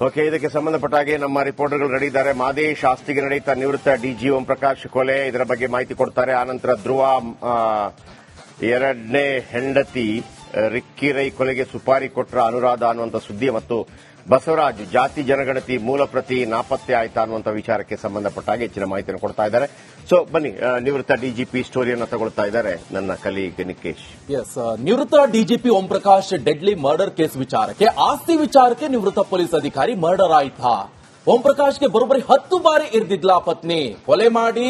Okay, ಇದಕ್ಕೆ ಸಂಬಂಧಪಟ್ಟ ಹಾಗೆ ನಮ್ಮ ರಿಪೋರ್ಟರ್ಗಳು ರೆಡಿ ಇದ್ದಾರೆ. ಮಾದೇಶ್ ಆಸ್ತಿಗೆ ನಡೆಯುತ್ತಾ ನಿವೃತ್ತ ಡಿಜಿ ಓಂ ಪ್ರಕಾಶ್ ಕೊಲೆ, ಇದರ ಬಗ್ಗೆ ಮಾಹಿತಿ ಕೊಡ್ತಾರೆ. ಆನಂತರ ಧ್ರುವ ಎರಡನೇ ಹೆಂಡತಿ ರಿಕ್ಕಿ ರೈ ಕೊಲೆಗೆ ಸುಪಾರಿ ಕೊಟ್ರ ಅನುರಾಧ ಅನ್ನುವಂಥ ಸುದ್ದಿ ಮತ್ತು ಬಸವರಾಜ್ ಜಾತಿ ಜನಗಣತಿ ಮೂಲ ಪ್ರತಿ ನಾಪತ್ತೆ ಆಯ್ತಾ ಅನ್ನುವಂಥ ವಿಚಾರಕ್ಕೆ ಸಂಬಂಧಪಟ್ಟ ಹಾಗೆ ಹೆಚ್ಚಿನ ಮಾಹಿತಿಯನ್ನು ಕೊಡ್ತಾ ಇದ್ದಾರೆ. ಸೊ ಬನ್ನಿ, ನಿವೃತ್ತ ಡಿಜಿಪಿ ಸ್ಟೋರಿಯನ್ನು ತಗೊಳ್ತಾ ಇದ್ದಾರೆ ನನ್ನ ಕಲೀಗ್ ನಿಕೇಶ್. ನಿವೃತ್ತ DGP Om Prakash deadly murder case ವಿಚಾರಕ್ಕೆ, ಆಸ್ತಿ ವಿಚಾರಕ್ಕೆ ನಿವೃತ್ತ ಪೊಲೀಸ್ ಅಧಿಕಾರಿ ಮರ್ಡರ್ ಆಯ್ತಾ? ಓಂ ಪ್ರಕಾಶ್ಗೆ ಬರೋಬ್ಬರಿ 10 ಬಾರಿ ಇರ್ದಿದ್ಲ ಪತ್ನಿ. ಕೊಲೆ ಮಾಡಿ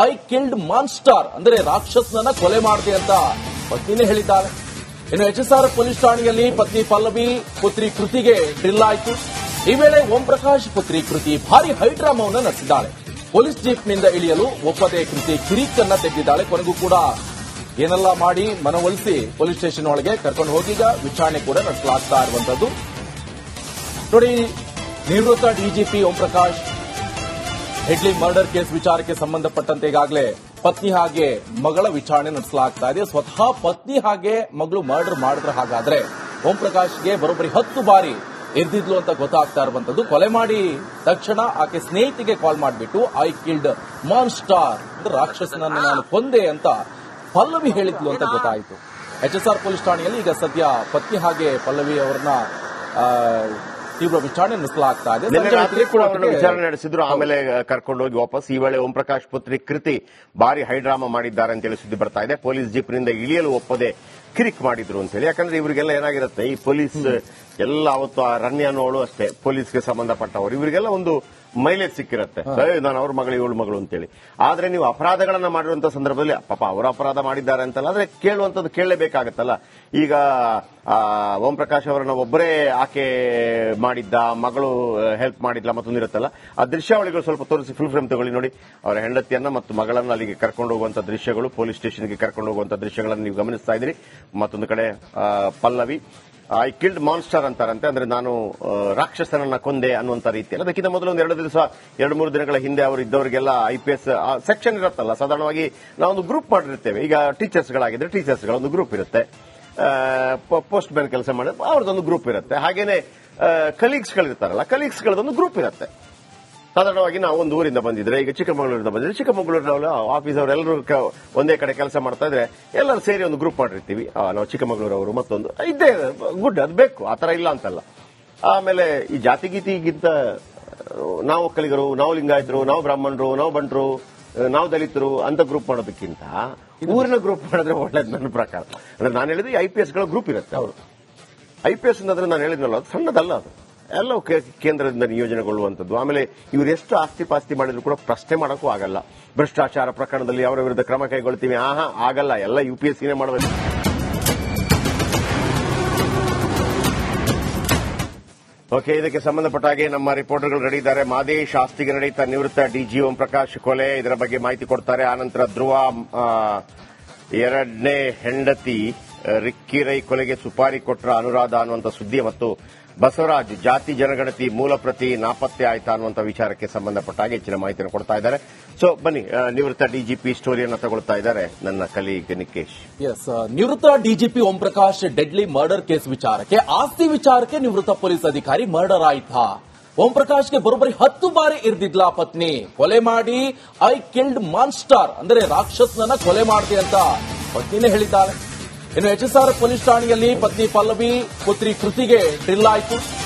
ಐ ಕಿಲ್ಡ್ ಮಾನ್ಸ್ಟರ್ ಅಂದ್ರೆ ರಾಕ್ಷಸನನ್ನ ಕೊಲೆ ಮಾಡಿದೆ ಅಂತ ಪತ್ನಿನೇ ಹೇಳಿದ್ದಾಳೆ. ಇನ್ನು HSR ಪೊಲೀಸ್ ಠಾಣೆಯಲ್ಲಿ ಪತ್ನಿ ಪಲ್ಲವಿ ಪುತ್ರಿ ಕೃತಿಗೆ ಡ್ರಿಲ್ ಆಯಿತು. ಈ ವೇಳೆ ಓಂ ಪ್ರಕಾಶ್ ಪುತ್ರಿ ಕೃತಿ ಭಾರಿ ಹೈಡ್ರಾಮವನ್ನು ನಡೆಸಿದ್ದಾಳೆ. ಪೊಲೀಸ್ ಜೀಪ್ನಿಂದ ಇಳಿಯಲು ಒಪ್ಪದೆ ಕೃತಿ ಕಿರಿಕನ್ನ ತೆಗೆದಿದ್ದಾಳೆ. ಕೊನೆಗೂ ಕೂಡ ಏನೆಲ್ಲ ಮಾಡಿ ಮನವೊಲಿಸಿ ಪೊಲೀಸ್ ಸ್ಟೇಷನ್ ಒಳಗೆ ಕರ್ಕೊಂಡು ಹೋಗೀಗ ವಿಚಾರಣೆ ಕೂಡ ನಡೆಸಲಾಗ್ತಾ ಇರುವಂತದ್ದು. ನೋಡಿ, ನಿವೃತ್ತ DGP Om Prakash Headley murder case ವಿಚಾರಕ್ಕೆ ಸಂಬಂಧಪಟ್ಟಂತೆ ಈಗಾಗಲೇ ಪತ್ನಿ ಹಾಗೆ ಮಗಳ ವಿಚಾರಣೆ ನಡೆಸಲಾಗ್ತಾ ಇದೆ. ಸ್ವತಃ ಪತ್ನಿ ಹಾಗೆ ಮಗಳು ಮರ್ಡರ್ ಮಾಡಿದ್ರೆ ಹಾಗಾದ್ರೆ ಓಂ ಪ್ರಕಾಶ್ಗೆ ಬರೋಬ್ಬರಿ 10 ಬಾರಿ ಎದ್ದಿದ್ಲು ಅಂತ ಗೊತ್ತಾಗ್ತಾ ಇರುವಂತದ್ದು. ಕೊಲೆ ಮಾಡಿ ತಕ್ಷಣ ಆಕೆ ಸ್ನೇಹಿತಿಗೆ ಕಾಲ್ ಮಾಡಿಬಿಟ್ಟು ಐ ಕಿಲ್ಡ್ ಮಾನ್ಸ್ಟಾರ್ ಅಂದ್ರೆ ರಾಕ್ಷಸನನ್ನು ನಾನು ಕೊಂದೆ ಅಂತ ಪಲ್ಲವಿ ಹೇಳಿದ್ಲು ಅಂತ ಗೊತ್ತಾಯಿತು. HSR ಪೊಲೀಸ್ ಠಾಣೆಯಲ್ಲಿ ಈಗ ಸದ್ಯ ಪತ್ನಿ ಹಾಗೆ ಪಲ್ಲವಿ ಅವರನ್ನ ತೀವ್ರ ವಿಚಾರಣೆ ನಡೆಸಲಾಗ್ತಾ ಇದೆ. ವಿಚಾರಣೆ ನಡೆಸಿದ್ರು, ಆಮೇಲೆ ಕರ್ಕೊಂಡು ಹೋಗಿ ವಾಪಸ್. ಈ ವೇಳೆ ಓಂ ಪ್ರಕಾಶ್ ಪುತ್ರಿ ಕೃತಿ ಭಾರಿ ಹೈಡ್ರಾಮಾ ಮಾಡಿದ್ದಾರೆ ಅಂತೇಳಿ ಸುದ್ದಿ ಬರ್ತಾ ಇದೆ. ಪೊಲೀಸ್ ಜೀಪ್ನಿಂದ ಇಳಿಯಲು ಒಪ್ಪದೆ ಕಿರಿಕ್ ಮಾಡಿದ್ರು ಅಂತ ಹೇಳಿ. ಯಾಕಂದ್ರೆ ಇವರಿಗೆಲ್ಲ ಏನಾಗಿರುತ್ತೆ, ಈ ಪೊಲೀಸ್ ಎಲ್ಲ ಅವತ್ತು ಆ ರನ್ಯ ಅನ್ನೋಳು ಅಷ್ಟೇ ಪೊಲೀಸ್ಗೆ ಸಂಬಂಧಪಟ್ಟವರು, ಇವರಿಗೆಲ್ಲ ಒಂದು ಮೈಲೇಜ್ ಸಿಕ್ಕಿರುತ್ತೆ, ನಾನು ಅವ್ರ ಮಗಳು ಇವಳು ಮಗಳು ಅಂತೇಳಿ. ಆದ್ರೆ ನೀವು ಅಪರಾಧಗಳನ್ನ ಮಾಡಿರುವಂತ ಸಂದರ್ಭದಲ್ಲಿ ಪಾಪ ಅವರು ಅಪರಾಧ ಮಾಡಿದ್ದಾರೆ ಅಂತಲ್ಲ, ಆದ್ರೆ ಕೇಳುವಂತದ್ದು ಕೇಳಲೇಬೇಕಾಗತ್ತಲ್ಲ. ಈಗ ಓಂ ಪ್ರಕಾಶ್ ಅವರನ್ನ ಒಬ್ಬರೇ ಆಕೆ ಮಾಡಿದ್ದ, ಮಗಳು ಹೆಲ್ಪ್ ಮಾಡಿದ್ಲ, ಮತ್ತೊಂದಿರುತ್ತಲ್ಲ ಆ ದೃಶ್ಯಾವಳಿಗಳು ಸ್ವಲ್ಪ ತೋರಿಸಿ ಫುಲ್ ಫ್ರೇಮ್ ತಗೊಳ್ಳಿ. ನೋಡಿ, ಅವರ ಹೆಂಡತಿಯನ್ನ ಮತ್ತು ಮಗಳನ್ನ ಅಲ್ಲಿಗೆ ಕರ್ಕೊಂಡು ಹೋಗುವಂತ ದೃಶ್ಯಗಳು, ಪೊಲೀಸ್ ಸ್ಟೇಷನ್ಗೆ ಕರ್ಕೊಂಡು ಹೋಗುವಂತ ದೃಶ್ಯಗಳನ್ನು ನೀವು ಗಮನಿಸ್ತಾ ಇದ್ದೀರಿ. ಮತ್ತೊಂದು ಕಡೆ ಪಲ್ಲವಿ ಐ ಕಿಲ್ಡ್ ಮಾನ್ಸ್ಟರ್ ಅಂತಾರಂತೆ, ಅಂದ್ರೆ ನಾನು ರಾಕ್ಷಸನನ್ನ ಕೊಂದೆ ಅನ್ನುವಂತ ರೀತಿಯಲ್ಲಿ. ಅದಕ್ಕಿಂತ ಮೊದಲು ಒಂದು 2-3 ದಿನಗಳ ಹಿಂದೆ ಅವರು ಇದ್ದವರಿಗೆಲ್ಲ IPS ಸೆಕ್ಷನ್ ಇರುತ್ತಲ್ಲ, ಸಾಧಾರಣವಾಗಿ ನಾವೊಂದು ಗ್ರೂಪ್ ಮಾಡಿರ್ತೇವೆ. ಈಗ ಟೀಚರ್ಸ್ಗಳಾಗಿದ್ರೆ ಟೀಚರ್ಸ್ಗಳ ಒಂದು ಗ್ರೂಪ್ ಇರುತ್ತೆ, ಪೋಸ್ಟ್ ಮ್ಯಾನ್ ಕೆಲಸ ಮಾಡಿದ್ರೆ ಅವ್ರದ್ದೊಂದು ಗ್ರೂಪ್ ಇರುತ್ತೆ, ಹಾಗೇನೆ ಕಲೀಗ್ಸ್ಗಳಿರ್ತಾರಲ್ಲ ಕಲೀಗ್ಸ್ಗಳದೊಂದು ಗ್ರೂಪ್ ಇರುತ್ತೆ. ಸಾಧಾರಣವಾಗಿ ನಾವು ಒಂದು ಊರಿಂದ ಬಂದಿದ್ರೆ, ಈಗ ಚಿಕ್ಕಮಗಳೂರಿಂದ ಬಂದಿದ್ರೆ ಚಿಕ್ಕಮಗಳೂರಿನ ಆಫೀಸ್ ಅವರೆಲ್ಲರೂ ಒಂದೇ ಕಡೆ ಕೆಲಸ ಮಾಡ್ತಾ ಇದ್ರೆ ಎಲ್ಲರೂ ಸೇರಿ ಒಂದು ಗ್ರೂಪ್ ಮಾಡಿರ್ತೀವಿ. ನಾವು ಚಿಕ್ಕಮಗಳೂರವರು ಮತ್ತೊಂದು ಇದ್ದೇ ಗುಡ್, ಅದು ಬೇಕು, ಆ ತರ ಇಲ್ಲ ಅಂತಲ್ಲ. ಆಮೇಲೆ ಈ ಜಾತಿ ಗೀತಿಗಿಂತ ನಾವು ಒಕ್ಕಲಿಗರು, ನಾವು ಲಿಂಗಾಯತರು, ನಾವು ಬ್ರಾಹ್ಮಣರು, ನಾವು ಬಂಟರು, ನಾವು ದಲಿತರು ಅಂತ ಗ್ರೂಪ್ ಮಾಡೋದಕ್ಕಿಂತ ಊರಿನ ಗ್ರೂಪ್ ಮಾಡಿದ್ರೆ ಒಳ್ಳೇದು ನನ್ನ ಪ್ರಕಾರ. ಅಂದ್ರೆ ನಾನು ಹೇಳಿದ್ರೆ IPSಗಳ ಗ್ರೂಪ್ ಇರುತ್ತೆ. ಅವರು IPS ಅಂದ್ರೆ ನಾನು ಹೇಳಿದ್ನಲ್ಲ, ಅದು ಸಣ್ಣದಲ್ಲ, ಅದು ಎಲ್ಲ ಕೇಂದ್ರದಿಂದ ನಿಯೋಜನೆಗೊಳ್ಳುವಂಥದ್ದು. ಆಮೇಲೆ ಇವರು ಎಷ್ಟು ಆಸ್ತಿ ಪಾಸ್ತಿ ಮಾಡಿದ್ರು ಕೂಡ ಪ್ರಶ್ನೆ ಮಾಡೋಕ್ಕೂ ಆಗಲ್ಲ. ಭ್ರಷ್ಟಾಚಾರ ಪ್ರಕರಣದಲ್ಲಿ ಅವರ ವಿರುದ್ಧ ಕ್ರಮ ಕೈಗೊಳ್ತೀವಿ, ಆಗಲ್ಲ, ಎಲ್ಲ UPSCನೇ ಮಾಡಬೇಕು. ಓಕೆ, ಇದಕ್ಕೆ ಸಂಬಂಧಪಟ್ಟ ಹಾಗೆ ನಮ್ಮ ರಿಪೋರ್ಟರ್ಗಳು ರೆಡಿ ಇದ್ದಾರೆ. ಮಾದೇಶ್ ಆಸ್ತಿಗೆ ನಡೆಯುತ್ತಾ ನಿವೃತ್ತ ಡಿಜಿ ಓಂ ಪ್ರಕಾಶ್ ಕೊಲೆ, ಇದರ ಬಗ್ಗೆ ಮಾಹಿತಿ ಕೊಡ್ತಾರೆ. ಆನಂತರ ಧ್ರುವ ಎರಡನೇ ಹೆಂಡತಿ ರಿಕ್ಕಿ ರೈ ಕೊಲೆಗೆ ಸುಪಾರಿ ಕೊಟ್ರ ಅನುರಾಧ ಅನ್ನುವಂಥ ಸುದ್ದಿ ಮತ್ತು ಬಸವರಾಜ್ ಜಾತಿ ಜನಗಣತಿ ಮೂಲ ಪ್ರತಿ ನಾಪತ್ತೆ ಆಯ್ತಾ ಅನ್ನುವಂಥ ವಿಚಾರಕ್ಕೆ ಸಂಬಂಧಪಟ್ಟ ಹಾಗೆ ಹೆಚ್ಚಿನ ಮಾಹಿತಿಯನ್ನು ಕೊಡ್ತಾ ಇದ್ದಾರೆ. ಸೊ ಬನ್ನಿ, ನಿವೃತ್ತ ಡಿಜಿಪಿ ಸ್ಟೋರಿಯನ್ನು ತಗೊಳ್ತಾ ಇದ್ದಾರೆ ನನ್ನ ಕಲೀಗ್ ನಿಕೇಶ್. ನಿವೃತ್ತ DGP Om Prakash deadly murder case ವಿಚಾರಕ್ಕೆ, ಆಸ್ತಿ ವಿಚಾರಕ್ಕೆ ನಿವೃತ್ತ ಪೊಲೀಸ್ ಅಧಿಕಾರಿ ಮರ್ಡರ್ ಆಯ್ತಾ? ಓಂ ಪ್ರಕಾಶ್ಗೆ ಬರೋಬ್ಬರಿ 10 ಬಾರಿ ಇರ್ದಿದ್ಲ ಪತ್ನಿ. ಕೊಲೆ ಮಾಡಿ ಐ ಕಿಲ್ಡ್ ಮಾನ್ಸ್ಟರ್ ಅಂದ್ರೆ ರಾಕ್ಷಸನನ್ನ ಕೊಲೆ ಮಾಡಿದೆ ಅಂತ ಪತ್ನಿನೇ ಹೇಳಿದ್ದಾಳೆ. ಇನ್ನು HSR ಪೊಲೀಸ್ ಠಾಣೆಯಲ್ಲಿ ಪತ್ನಿ ಪಲ್ಲವಿ ಪುತ್ರಿ ಕೃತಿಗೆ ಡ್ರಿಲ್ ಆಯಿತು.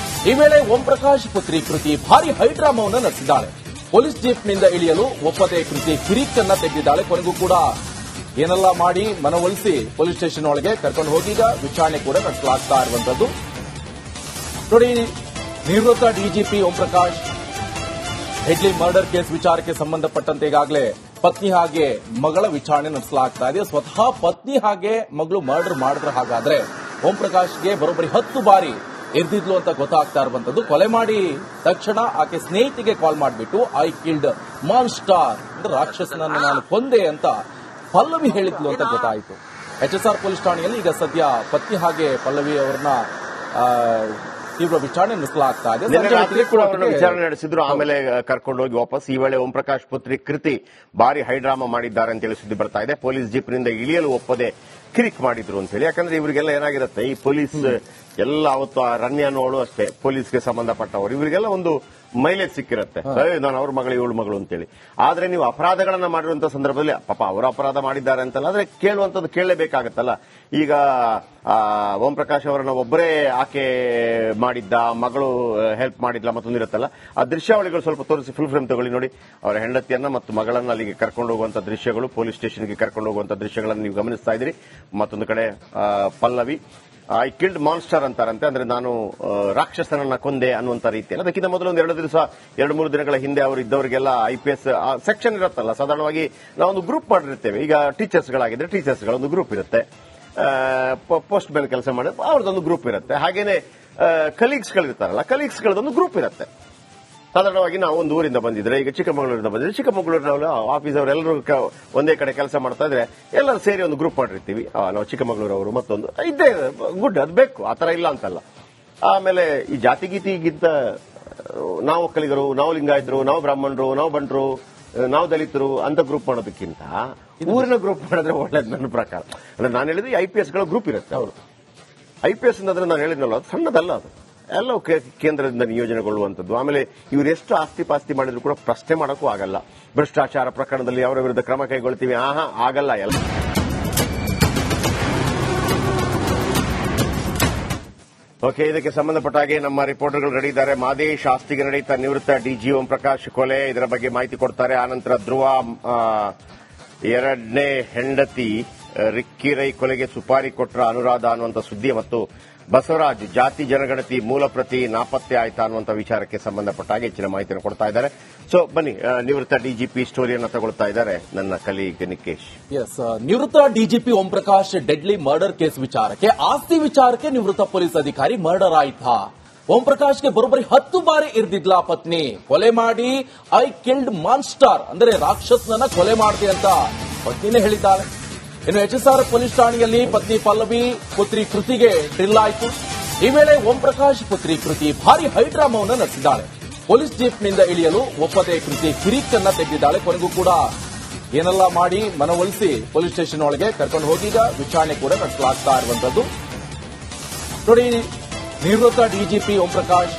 ಈ ವೇಳೆ ಓಂ ಪ್ರಕಾಶ್ ಪುತ್ರಿ ಕೃತಿ ಭಾರಿ ಹೈಡ್ರಾಮವನ್ನು ನಡೆಸಿದ್ದಾಳೆ. ಪೊಲೀಸ್ ಜೀಪ್ನಿಂದ ಇಳಿಯಲು ಒಪ್ಪದೆ ಕೃತಿ ಕಿರಿಕನ್ನ ತೆಗೆದಿದ್ದಾಳೆ. ಕೊನೆಗೂ ಕೂಡ ಏನೆಲ್ಲ ಮಾಡಿ ಮನವೊಲಿಸಿ ಪೊಲೀಸ್ ಸ್ಟೇಷನ್ ಒಳಗೆ ಕರ್ಕೊಂಡು ಹೋಗೀಗ ವಿಚಾರಣೆ ಕೂಡ ನಡೆಸಲಾಗ್ತಾ ಇರುವಂತದ್ದು. ನೋಡಿ, ನಿವೃತ್ತ DGP Om Prakash Headley murder case ವಿಚಾರಕ್ಕೆ ಸಂಬಂಧಪಟ್ಟಂತೆ ಈಗಾಗಲೇ ಪತ್ನಿ ಹಾಗೆ ಮಗಳ ವಿಚಾರಣೆ ನಡೆಸಲಾಗ್ತಾ ಇದೆ. ಸ್ವತಃ ಪತ್ನಿ ಹಾಗೆ ಮಗಳು ಮರ್ಡರ್ ಮಾಡಿದ್ರೆ ಹಾಗಾದ್ರೆ ಓಂ ಪ್ರಕಾಶ್ಗೆ ಬರೋಬ್ಬರಿ 10 ಬಾರಿ ಎದ್ದಿದ್ಲು ಅಂತ ಗೊತ್ತಾಗ್ತಾ ಇರುವಂತದ್ದು. ಕೊಲೆ ಮಾಡಿ ತಕ್ಷಣ ಆಕೆ ಸ್ನೇಹಿತಿಗೆ ಕಾಲ್ ಮಾಡಿಬಿಟ್ಟು ಐ ಕಿಲ್ಡ್ ಮಾನ್ಸ್ಟಾರ್ ಅಂದ್ರೆ ರಾಕ್ಷಸನನ್ನು ನಾನು ಕೊಂದೆ ಅಂತ ಪಲ್ಲವಿ ಹೇಳಿದ್ಲು ಅಂತ ಗೊತ್ತಾಯಿತು. HSR ಪೊಲೀಸ್ ಠಾಣೆಯಲ್ಲಿ ಈಗ ಸದ್ಯ ಪತ್ನಿ ಹಾಗೆ ಪಲ್ಲವಿ ಅವರನ್ನ ತೀವ್ರ ವಿಚಾರಣೆ ನಡೆಸಲಾಗ್ತಾ ಇದೆ. ವಿಚಾರಣೆ ನಡೆಸಿದ್ರು, ಆಮೇಲೆ ಕರ್ಕೊಂಡು ಹೋಗಿ ವಾಪಸ್. ಈ ವೇಳೆ ಓಂ ಪ್ರಕಾಶ್ ಪುತ್ರಿ ಕೃತಿ ಭಾರಿ ಹೈಡ್ರಾಮಾ ಮಾಡಿದ್ದಾರೆ ಅಂತೇಳಿ ಸುದ್ದಿ ಬರ್ತಾ ಇದೆ. ಪೊಲೀಸ್ ಜೀಪ್ನಿಂದ ಇಳಿಯಲು ಒಪ್ಪದೆ ಕಿರಿಕ್ ಮಾಡಿದ್ರು ಅಂತ ಹೇಳಿ. ಯಾಕಂದ್ರೆ ಇವರಿಗೆಲ್ಲ ಏನಾಗಿರುತ್ತೆ, ಈ ಪೊಲೀಸ್ ಎಲ್ಲ ಅವತ್ತು ಆ ರಣ್ಯನೋಳು ಅಷ್ಟೇ ಪೊಲೀಸ್ಗೆ ಸಂಬಂಧಪಟ್ಟವರು, ಇವರಿಗೆಲ್ಲ ಒಂದು ಮೈಲೇಜ್ ಸಿಕ್ಕಿರುತ್ತೆ, ನಾನು ಅವ್ರ ಮಗಳು ಇವಳು ಮಗಳು ಅಂತೇಳಿ. ಆದ್ರೆ ನೀವು ಅಪರಾಧಗಳನ್ನ ಮಾಡಿರುವಂತ ಸಂದರ್ಭದಲ್ಲಿ ಪಾಪ ಅವರು ಅಪರಾಧ ಮಾಡಿದ್ದಾರೆ ಅಂತಲ್ಲ, ಆದ್ರೆ ಕೇಳುವಂತದ್ದು ಕೇಳಲೇಬೇಕಾಗತ್ತಲ್ಲ. ಈಗ ಓಂ ಪ್ರಕಾಶ್ ಅವರನ್ನ ಒಬ್ಬರೇ ಆಕೆ ಮಾಡಿದ್ದ, ಮಗಳು ಹೆಲ್ಪ್ ಮಾಡಿದ್ಲ ಮತ್ತೊಂದಿರುತ್ತಲ್ಲ, ಆ ದೃಶ್ಯಾವಳಿಗಳು ಸ್ವಲ್ಪ ತೋರಿಸಿ ಫುಲ್ ಫ್ರೇಮ್ ತಗೊಳ್ಳಿ ನೋಡಿ. ಅವರ ಹೆಂಡತಿಯನ್ನ ಮತ್ತು ಮಗಳನ್ನ ಅಲ್ಲಿಗೆ ಕರ್ಕೊಂಡು ಹೋಗುವಂತ ದೃಶ್ಯಗಳು, ಪೊಲೀಸ್ ಸ್ಟೇಷನ್ಗೆ ಕರ್ಕೊಂಡು ಹೋಗುವಂತ ದೃಶ್ಯಗಳನ್ನು ನೀವು ಗಮನಿಸ್ತಾ ಇದ್ದೀರಿ. ಮತ್ತೊಂದು ಕಡೆ ಪಲ್ಲವಿ ಐ ಕಿಲ್ಡ್ ಮಾನ್ಸ್ಟರ್ ಅಂತಾರಂತೆ, ಅಂದ್ರೆ ನಾನು ರಾಕ್ಷಸನನ್ನ ಕೊಂದೆ ಅನ್ನುವಂತ ರೀತಿಯಲ್ಲಿ. ಅದಕ್ಕಿಂತ ಮೊದಲು ಒಂದು 2-3 ದಿನಗಳ ಹಿಂದೆ ಅವರು ಇದ್ದವರಿಗೆಲ್ಲ IPS ಸೆಕ್ಷನ್ ಇರುತ್ತಲ್ಲ, ಸಾಧಾರಣವಾಗಿ ನಾವೊಂದು ಗ್ರೂಪ್ ಮಾಡಿರ್ತೇವೆ. ಈಗ ಟೀಚರ್ಸ್ಗಳಾಗಿದ್ರೆ ಟೀಚರ್ಸ್ಗಳ ಒಂದು ಗ್ರೂಪ್ ಇರುತ್ತೆ, ಪೋಸ್ಟ್ ಮ್ಯಾನ್ ಕೆಲಸ ಮಾಡಿ ಅವ್ರದ್ದೊಂದು ಗ್ರೂಪ್ ಇರುತ್ತೆ, ಹಾಗೇನೆ ಕಲೀಗ್ಸ್ಗಳಿರ್ತಾರಲ್ಲ ಕಲೀಗ್ಸ್ಗಳದೊಂದು ಗ್ರೂಪ್ ಇರುತ್ತೆ. ಸಾಧಾರಣವಾಗಿ ನಾವು ಒಂದು ಊರಿಂದ ಬಂದಿದ್ರೆ, ಈಗ ಚಿಕ್ಕಮಗಳೂರಿಂದ ಬಂದಿದ್ರೆ, ಚಿಕ್ಕಮಗಳೂರಿನ ಆಫೀಸ್ ಅವರೆಲ್ಲರೂ ಒಂದೇ ಕಡೆ ಕೆಲಸ ಮಾಡ್ತಾ ಇದ್ರೆ ಎಲ್ಲರೂ ಸೇರಿ ಒಂದು ಗ್ರೂಪ್ ಮಾಡಿರ್ತೀವಿ. ನಾವು ಚಿಕ್ಕಮಗಳೂರವರು ಮತ್ತೊಂದು ಇದ್ದೇ ಗುಡ್, ಅದು ಬೇಕು, ಆತರ ಇಲ್ಲ ಅಂತಲ್ಲ. ಆಮೇಲೆ ಈ ಜಾತಿಗೀತಿಗಿಂತ ನಾವು ಒಕ್ಕಲಿಗರು, ನಾವು ಲಿಂಗಾಯತರು, ನಾವು ಬ್ರಾಹ್ಮಣರು, ನಾವು ಬಂಟರು, ನಾವು ದಲಿತರು ಅಂತ ಗ್ರೂಪ್ ಮಾಡೋದಕ್ಕಿಂತ ಊರಿನ ಗ್ರೂಪ್ ಮಾಡಿದ್ರೆ ಒಳ್ಳೇದು ನನ್ನ ಪ್ರಕಾರ. ಅಂದ್ರೆ ನಾನು ಹೇಳಿದ್ರೆ IPS ಗಳ ಗ್ರೂಪ್ ಇರುತ್ತೆ. ಅವರು IPS ಅಂದ್ರೆ ನಾನು ಹೇಳಿದ್ನಲ್ಲ, ಅದು ಸಣ್ಣದಲ್ಲ, ಅದು ಎಲ್ಲ ಕೇಂದ್ರದಿಂದ ನಿಯೋಜನೆಗೊಳ್ಳುವಂಥದ್ದು. ಆಮೇಲೆ ಇವರು ಎಷ್ಟು ಆಸ್ತಿ ಪಾಸ್ತಿ ಮಾಡಿದ್ರು ಕೂಡ ಪ್ರಶ್ನೆ ಮಾಡೋಕ್ಕೂ ಆಗಲ್ಲ. ಭ್ರಷ್ಟಾಚಾರ ಪ್ರಕರಣದಲ್ಲಿ ಅವರ ವಿರುದ್ಧ ಕ್ರಮ ಕೈಗೊಳ್ತೀವಿ, ಆಗಲ್ಲ ಎಲ್ಲ. ಓಕೆ, ಇದಕ್ಕೆ ಸಂಬಂಧಪಟ್ಟ ಹಾಗೆ ನಮ್ಮ ರಿಪೋರ್ಟರ್ಗಳು ರೆಡಿ ಇದ್ದಾರೆ. ಮಾದೇಶ್, ಆಸ್ತಿಗೆ ನಡೆಯುತ್ತಾ ನಿವೃತ್ತ DG ಓಂ ಪ್ರಕಾಶ್ ಕೊಲೆ, ಇದರ ಬಗ್ಗೆ ಮಾಹಿತಿ ಕೊಡ್ತಾರೆ. ಆನಂತರ ಧ್ರುವ, ಎರಡನೇ ಹೆಂಡತಿ ರಿಕ್ಕಿ ರೈ ಕೊಲೆಗೆ ಸುಪಾರಿ ಕೊಟ್ರ ಅನುರಾಧ ಅನ್ನುವಂಥ ಸುದ್ದಿ, ಮತ್ತು ಬಸವರಾಜ್ ಜಾತಿ ಜನಗಣತಿ ಮೂಲ ಪ್ರತಿ ನಾಪತ್ತೆ ಆಯ್ತಾ ಅನ್ನುವಂಥ ವಿಚಾರಕ್ಕೆ ಸಂಬಂಧಪಟ್ಟ ಹಾಗೆ ಹೆಚ್ಚಿನ ಮಾಹಿತಿಯನ್ನು ಕೊಡ್ತಾ ಇದ್ದಾರೆ. ಸೊ ಬನ್ನಿ, ನಿವೃತ್ತ DGP ಸ್ಟೋರಿಯನ್ನು ತಗೊಳ್ತಾ ಇದ್ದಾರೆ ನನ್ನ ಕಲೀಗ್ ನಿಕೇಶ್. ಎಸ್, ನಿವೃತ್ತ DGP Om Prakash deadly murder case ವಿಚಾರಕ್ಕೆ, ಆಸ್ತಿ ವಿಚಾರಕ್ಕೆ ನಿವೃತ್ತ ಪೊಲೀಸ್ ಅಧಿಕಾರಿ ಮರ್ಡರ್ ಆಯ್ತಾ? ಓಂ ಪ್ರಕಾಶ್ಗೆ ಬರೋಬ್ಬರಿ 10 ಬಾರಿ ಇರ್ದಿದ್ಲ ಪತ್ನಿ, ಕೊಲೆ ಮಾಡಿ ಐ ಕಿಲ್ಡ್ ಮಾನ್ಸ್ಟರ್ ಅಂದ್ರೆ ರಾಕ್ಷಸನನ್ನ ಕೊಲೆ ಮಾಡಿದೆ ಅಂತ ಪತ್ನಿನೇ ಹೇಳಿದ್ದಾಳೆ. ಇನ್ನು HSR ಪೊಲೀಸ್ ಠಾಣೆಯಲ್ಲಿ ಪತ್ನಿ ಪಲ್ಲವಿ ಪುತ್ರಿ ಕೃತಿಗೆ ಡ್ರಿಲ್ ಆಯಿತು. ಈ ವೇಳೆ ಓಂ ಪ್ರಕಾಶ್ ಪುತ್ರಿ ಕೃತಿ ಭಾರಿ ಹೈಡ್ರಾಮವನ್ನು ನಡೆಸಿದ್ದಾಳೆ. ಪೊಲೀಸ್ ಜೀಪ್ನಿಂದ ಇಳಿಯಲು ಒಪ್ಪದೆ ಕೃತಿ ಕಿರಿಕನ್ನ ತೆಗೆದಿದ್ದಾಳೆ. ಕೊನೆಗೂ ಕೂಡ ಏನೆಲ್ಲ ಮಾಡಿ ಮನವೊಲಿಸಿ ಪೊಲೀಸ್ ಸ್ಟೇಷನ್ ಒಳಗೆ ಕರ್ಕೊಂಡು ಹೋಗೀಗ ವಿಚಾರಣೆ ಕೂಡ ನಡೆಸಲಾಗ್ತಾ ಇರುವಂತದ್ದು ನೋಡಿ. ನಿವೃತ್ತ DGP Om Prakash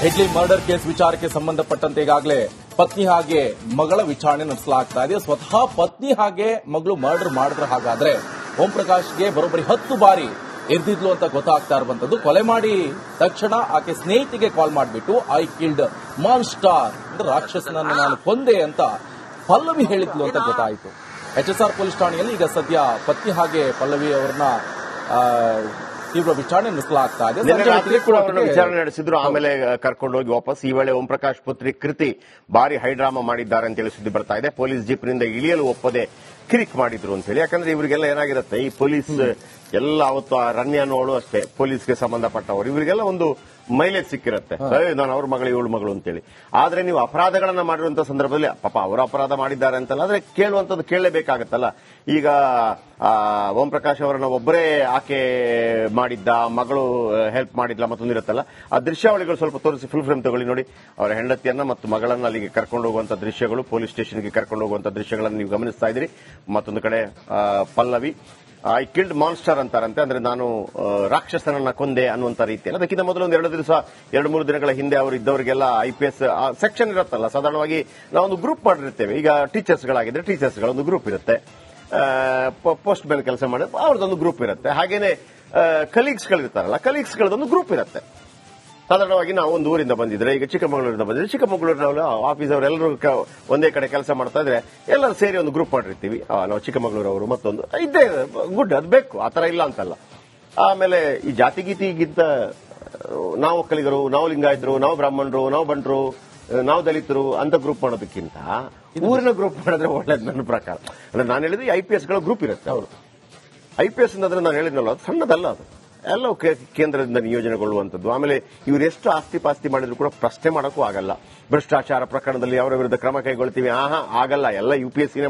deadly murder case ವಿಚಾರಕ್ಕೆ ಸಂಬಂಧಪಟ್ಟಂತೆ ಈಗಾಗಲೇ ಪತ್ನಿ ಹಾಗೆ ಮಗಳ ವಿಚಾರಣೆ ನಡೆಸಲಾಗ್ತಾ ಇದೆ. ಸ್ವತಃ ಪತ್ನಿ ಹಾಗೆ ಮಗಳು ಮರ್ಡರ್ ಮಾಡಿದ್ರೆ ಹಾಗಾದ್ರೆ ಓಂ ಪ್ರಕಾಶ್ಗೆ ಬರೋಬ್ಬರಿ 10 ಬಾರಿ ಎರ್ದಿದ್ಲು ಅಂತ ಗೊತ್ತಾಗ್ತಾ ಇರುವಂತದ್ದು. ಕೊಲೆ ಮಾಡಿ ತಕ್ಷಣ ಆಕೆ ಸ್ನೇಹಿತಿಗೆ ಕಾಲ್ ಮಾಡಿಬಿಟ್ಟು ಐ ಕಿಲ್ಡ್ ಮಾನ್ಸ್ಟರ್ ಅಂದ್ರೆ ರಾಕ್ಷಸನನ್ನು ನಾನು ಕೊಂದೆ ಅಂತ ಪಲ್ಲವಿ ಹೇಳಿದ್ಲು ಅಂತ ಗೊತ್ತಾಯಿತು. HSR ಪೊಲೀಸ್ ಠಾಣೆಯಲ್ಲಿ ಈಗ ಸದ್ಯ ಪತ್ನಿ ಹಾಗೆ ಪಲ್ಲವಿ ಅವರನ್ನ ತೀವ್ರ ವಿಚಾರಣೆ ನಡೆಸಲಾಗ್ತಾ ಇದೆ. ವಿಚಾರಣೆ ನಡೆಸಿದ್ರು, ಆಮೇಲೆ ಕರ್ಕೊಂಡು ಹೋಗಿ ವಾಪಸ್. ಈ ವೇಳೆ ಓಂ ಪ್ರಕಾಶ್ ಪುತ್ರಿ ಕೃತಿ ಭಾರಿ ಹೈಡ್ರಾಮಾ ಮಾಡಿದ್ದಾರೆ ಅಂತ ಹೇಳಿ ಸುದ್ದಿ ಬರ್ತಾ ಇದೆ. ಪೊಲೀಸ್ ಜೀಪ್ನಿಂದ ಇಳಿಯಲು ಒಪ್ಪದೆ ಕಿರಿಕ್ ಮಾಡಿದ್ರು ಅಂತ ಹೇಳಿ. ಯಾಕಂದ್ರೆ ಇವರಿಗೆಲ್ಲ ಏನಾಗಿರುತ್ತೆ, ಈ ಪೊಲೀಸ್ ಎಲ್ಲ ಅವತ್ತು ಆ ರಣ್ಯನೋಳು ಅಷ್ಟೇ ಪೊಲೀಸ್ಗೆ ಸಂಬಂಧಪಟ್ಟವರು, ಇವರಿಗೆಲ್ಲ ಒಂದು ಮೈಲೇಜ್ ಸಿಕ್ಕಿರುತ್ತೆ, ನಾನು ಅವ್ರ ಮಗಳು ಇವಳು ಮಗಳು ಅಂತೇಳಿ. ಆದ್ರೆ ನೀವು ಅಪರಾಧಗಳನ್ನ ಮಾಡಿರುವಂತ ಸಂದರ್ಭದಲ್ಲಿ ಪಾಪ ಅವರು ಅಪರಾಧ ಮಾಡಿದ್ದಾರೆ ಅಂತಲ್ಲ, ಆದ್ರೆ ಕೇಳುವಂತದ್ದು ಕೇಳಲೇಬೇಕಾಗತ್ತಲ್ಲ. ಈಗ ಓಂ ಪ್ರಕಾಶ್ ಅವರನ್ನ ಒಬ್ಬರೇ ಆಕೆ ಮಾಡಿದ್ದ, ಮಗಳು ಹೆಲ್ಪ್ ಮಾಡಿದ್ಲ ಮತ್ತೊಂದಿರುತ್ತಲ್ಲ, ಆ ದೃಶ್ಯಾವಳಿಗಳು ಸ್ವಲ್ಪ ತೋರಿಸಿ ಫುಲ್ ಫ್ರೇಮ್ ತಗೊಳ್ಳಿ ನೋಡಿ. ಅವರ ಹೆಂಡತಿಯನ್ನ ಮತ್ತು ಮಗಳನ್ನ ಅಲ್ಲಿಗೆ ಕರ್ಕೊಂಡು ಹೋಗುವಂತ ದೃಶ್ಯಗಳು, ಪೊಲೀಸ್ ಸ್ಟೇಷನ್ಗೆ ಕರ್ಕೊಂಡು ಹೋಗುವಂತ ದೃಶ್ಯಗಳನ್ನು ನೀವು ಗಮನಿಸ್ತಾ ಇದ್ದೀರಿ. ಮತ್ತೊಂದು ಕಡೆ ಪಲ್ಲವಿ ಐ ಕಿಲ್ಡ್ ಮಾನ್ಸ್ಟರ್ ಅಂತಾರಂತೆ, ಅಂದ್ರೆ ನಾನು ರಾಕ್ಷಸನನ್ನ ಕೊಂದೆ ಅನ್ನುವಂತ ರೀತಿಯಲ್ಲಿ. ಅದಕ್ಕಿಂತ ಮೊದಲು ಒಂದು 2-3 ದಿನಗಳ ಹಿಂದೆ ಅವರು ಇದ್ದವರಿಗೆಲ್ಲ IPS ಸೆಕ್ಷನ್ ಇರುತ್ತಲ್ಲ, ಸಾಧಾರಣವಾಗಿ ನಾವೊಂದು ಗ್ರೂಪ್ ಮಾಡಿರ್ತೇವೆ. ಈಗ ಟೀಚರ್ಸ್ಗಳಾಗಿದ್ರೆ ಟೀಚರ್ಸ್ಗಳ ಒಂದು ಗ್ರೂಪ್ ಇರುತ್ತೆ, ಪೋಸ್ಟ್ ಮ್ಯಾನ್ ಕೆಲಸ ಮಾಡಿ ಅವ್ರದ್ದೊಂದು ಗ್ರೂಪ್ ಇರುತ್ತೆ, ಹಾಗೇನೆ ಕಲೀಗ್ಸ್ಗಳಿರ್ತಾರಲ್ಲ ಕಲೀಗ್ಸ್ಗಳದೊಂದು ಗ್ರೂಪ್ ಇರುತ್ತೆ. ಸಾಧಾರಣವಾಗಿ ನಾವು ಒಂದು ಊರಿಂದ ಬಂದಿದ್ರೆ, ಈಗ ಚಿಕ್ಕಮಗಳೂರಿಂದ ಬಂದಿದ್ರೆ, ಚಿಕ್ಕಮಗಳೂರಿನ ಆಫೀಸ್ ಅವರೆಲ್ಲರೂ ಒಂದೇ ಕಡೆ ಕೆಲಸ ಮಾಡ್ತಾ ಇದ್ರೆ ಎಲ್ಲರೂ ಸೇರಿ ಒಂದು ಗ್ರೂಪ್ ಮಾಡಿರ್ತೀವಿ. ನಾವು ಚಿಕ್ಕಮಗಳೂರವರು ಮತ್ತೊಂದು ಇದ್ದೇ ಗುಡ್, ಅದು ಬೇಕು, ಆತರ ಇಲ್ಲ ಅಂತಲ್ಲ. ಆಮೇಲೆ ಈ ಜಾತಿಗೀತಿಗಿಂತ ನಾವು ಒಕ್ಕಲಿಗರು, ನಾವು ಲಿಂಗಾಯತರು, ನಾವು ಬ್ರಾಹ್ಮಣರು, ನಾವು ಬಂಟರು, ನಾವು ದಲಿತರು ಅಂತ ಗ್ರೂಪ್ ಮಾಡೋದಕ್ಕಿಂತ ಊರಿನ ಗ್ರೂಪ್ ಮಾಡಿದ್ರೆ ಒಳ್ಳೇದು ನನ್ನ ಪ್ರಕಾರ. ಅಂದ್ರೆ ನಾನು ಹೇಳಿದ್ರೆ IPS ಗಳ ಗ್ರೂಪ್ ಇರುತ್ತೆ. ಅವರು IPS ಅಂದ್ರೆ ನಾನು ಹೇಳಿದ್ನಲ್ಲ, ಅದು ಸಣ್ಣದಲ್ಲ, ಅದು ಎಲ್ಲ ಕೇಂದ್ರದಿಂದ ನಿಯೋಜನೆಗೊಳ್ಳುವಂಥದ್ದು. ಆಮೇಲೆ ಇವರು ಎಷ್ಟು ಆಸ್ತಿ ಪಾಸ್ತಿ ಮಾಡಿದ್ರು ಕೂಡ ಪ್ರಶ್ನೆ ಮಾಡೋಕ್ಕೂ ಆಗಲ್ಲ. ಭ್ರಷ್ಟಾಚಾರ ಪ್ರಕರಣದಲ್ಲಿ ಅವರ ವಿರುದ್ಧ ಕ್ರಮ ಕೈಗೊಳ್ತೀವಿ, ಆಗಲ್ಲ ಎಲ್ಲ UPSCನೇ